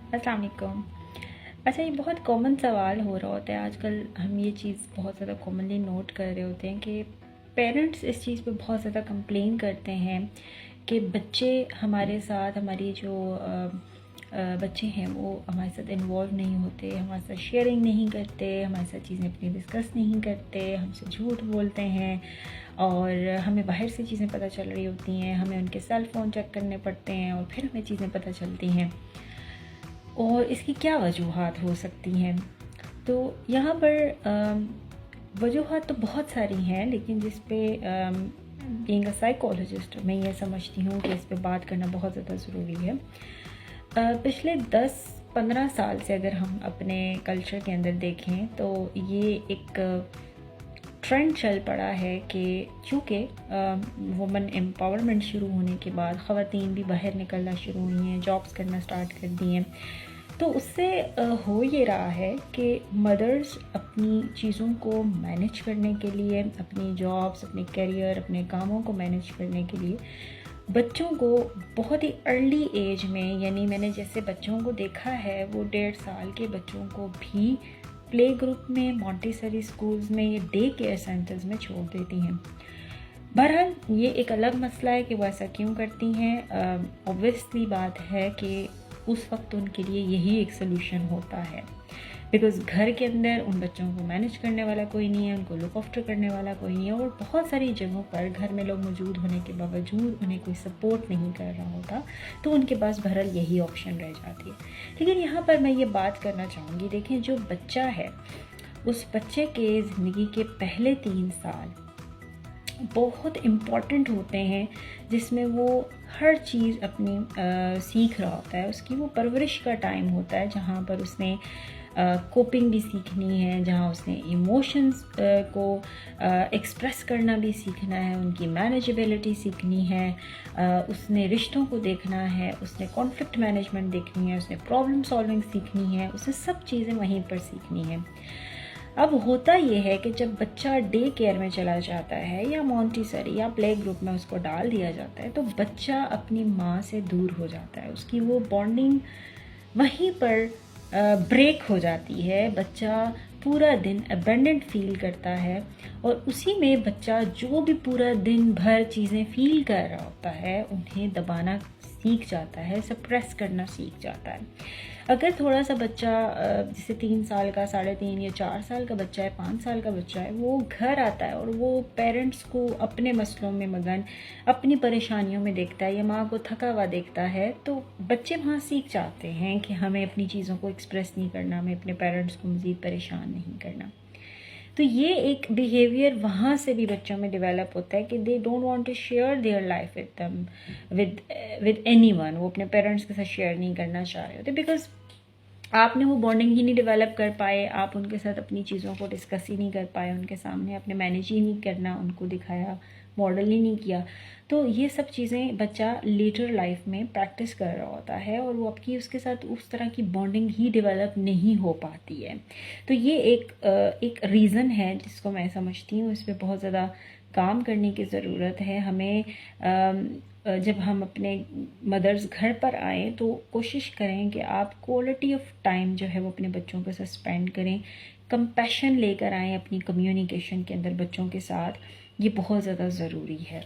अस्सलाम वालेकुम। अच्छा, ये बहुत कॉमन सवाल हो रहा होता है आजकल, हम ये चीज़ बहुत ज़्यादा कॉमनली नोट कर रहे होते हैं कि पेरेंट्स इस चीज़ पे बहुत ज़्यादा कंप्लेन करते हैं कि बच्चे हमारे साथ, हमारी जो बच्चे हैं वो हमारे साथ इन्वॉल्व नहीं होते, हमारे साथ शेयरिंग नहीं करते, हमारे साथ चीज़ें अपनी डिस्कस नहीं करते, हमसे झूठ बोलते हैं और हमें बाहर से चीज़ें पता चल रही होती हैं, हमें उनके सेल फ़ोन चेक करने पड़ते हैं और फिर हमें चीज़ें पता चलती हैं। और इसकी क्या वजूहात हो सकती हैं? तो यहाँ पर वजूहात तो बहुत सारी हैं, लेकिन जिस पे बीइंग अ साइकोलॉजिस्ट मैं ये समझती हूँ कि इस पे बात करना बहुत ज़्यादा ज़रूरी है। पिछले 10-15 साल से अगर हम अपने कल्चर के अंदर देखें तो ये एक ट्रेंड चल पड़ा है कि चूँकि वुमेन एम्पावरमेंट शुरू होने के बाद ख़वातीन भी बाहर निकलना शुरू हुई हैं, जॉब्स करना स्टार्ट कर दी हैं, तो उससे हो ये रहा है कि मदर्स अपनी चीज़ों को मैनेज करने के लिए, अपनी जॉब्स, अपने करियर, अपने कामों को मैनेज करने के लिए बच्चों को बहुत ही अर्ली एज में, यानी मैंने जैसे बच्चों को देखा है वो 1.5 साल के बच्चों को भी प्ले ग्रुप में, मॉन्टेसरी स्कूल्स में या डे केयर सेंटर्स में छोड़ देती हैं। बहरहाल ये एक अलग मसला है कि वो ऐसा क्यों करती हैं। ऑब्वियसली बात है कि उस वक्त उनके लिए यही एक सलूशन होता है, बिकॉज़ घर के अंदर उन बच्चों को मैनेज करने वाला कोई नहीं है, उनको लुक आफ्टर करने वाला कोई नहीं है, और बहुत सारी जगहों पर घर में लोग मौजूद होने के बावजूद उन्हें कोई सपोर्ट नहीं कर रहा होता, तो उनके पास बहरहाल यही ऑप्शन रह जाती है। लेकिन यहाँ पर मैं ये बात करना चाहूँगी, देखें जो बच्चा है, उस बच्चे के ज़िंदगी के पहले 3 साल बहुत इम्पॉर्टेंट होते हैं, जिसमें वो हर चीज़ अपनी सीख रहा होता है। उसकी वो परवरिश का टाइम होता है जहाँ पर उसने कोपिंग भी सीखनी है, जहाँ उसने इमोशंस को एक्सप्रेस करना भी सीखना है, उनकी मैनेजेबिलिटी सीखनी है, उसने रिश्तों को देखना है, उसने कॉन्फ्लिक्ट मैनेजमेंट देखनी है, उसने प्रॉब्लम सॉल्विंग सीखनी है, उसे सब चीज़ें वहीं पर सीखनी है। अब होता ये है कि जब बच्चा डे केयर में चला जाता है या मॉन्टेसरी या प्ले ग्रुप में उसको डाल दिया जाता है, तो बच्चा अपनी माँ से दूर हो जाता है, उसकी वो बॉन्डिंग वहीं पर ब्रेक हो जाती है। बच्चा पूरा दिन अबेंडेंट फील करता है और उसी में बच्चा जो भी पूरा दिन भर चीज़ें फील कर रहा होता है उन्हें दबाना सीख जाता है, सप्रेस करना सीख जाता है। अगर थोड़ा सा बच्चा जैसे 3 साल का, 3.5 या 4 साल का बच्चा है, 5 साल का बच्चा है, वो घर आता है और वो पेरेंट्स को अपने मसलों में मगन, अपनी परेशानियों में देखता है या माँ को थका हुआ देखता है, तो बच्चे वहाँ सीख जाते हैं कि हमें अपनी चीज़ों को एक्सप्रेस नहीं करना, हमें अपने पेरेंट्स को मज़ीद परेशान नहीं करना। तो ये एक बिहेवियर वहाँ से भी बच्चों में डेवलप होता है कि they don't want to share their life with them, with anyone. वो अपने पेरेंट्स के साथ शेयर नहीं करना चाह रहे होते, बिकॉज आपने वो बॉन्डिंग ही नहीं डेवलप कर पाए, आप उनके साथ अपनी चीज़ों को डिस्कस ही नहीं कर पाए, उनके सामने आपने मैनेज ही नहीं करना, उनको दिखाया, मॉडल ही नहीं किया। तो ये सब चीज़ें बच्चा लेटर लाइफ में प्रैक्टिस कर रहा होता है और वो आपकी उसके साथ उस तरह की बॉन्डिंग ही डेवलप नहीं हो पाती है। तो ये एक रीज़न है जिसको मैं समझती हूँ, इस पर बहुत ज़्यादा काम करने की ज़रूरत है हमें। जब हम अपने मदर्स घर पर आएँ तो कोशिश करें कि आप क्वालिटी ऑफ टाइम जो है वो अपने बच्चों के साथ स्पेंड करें, कंपैशन लेकर आएँ अपनी कम्युनिकेशन के अंदर बच्चों के साथ। ये बहुत ज़्यादा ज़रूरी है।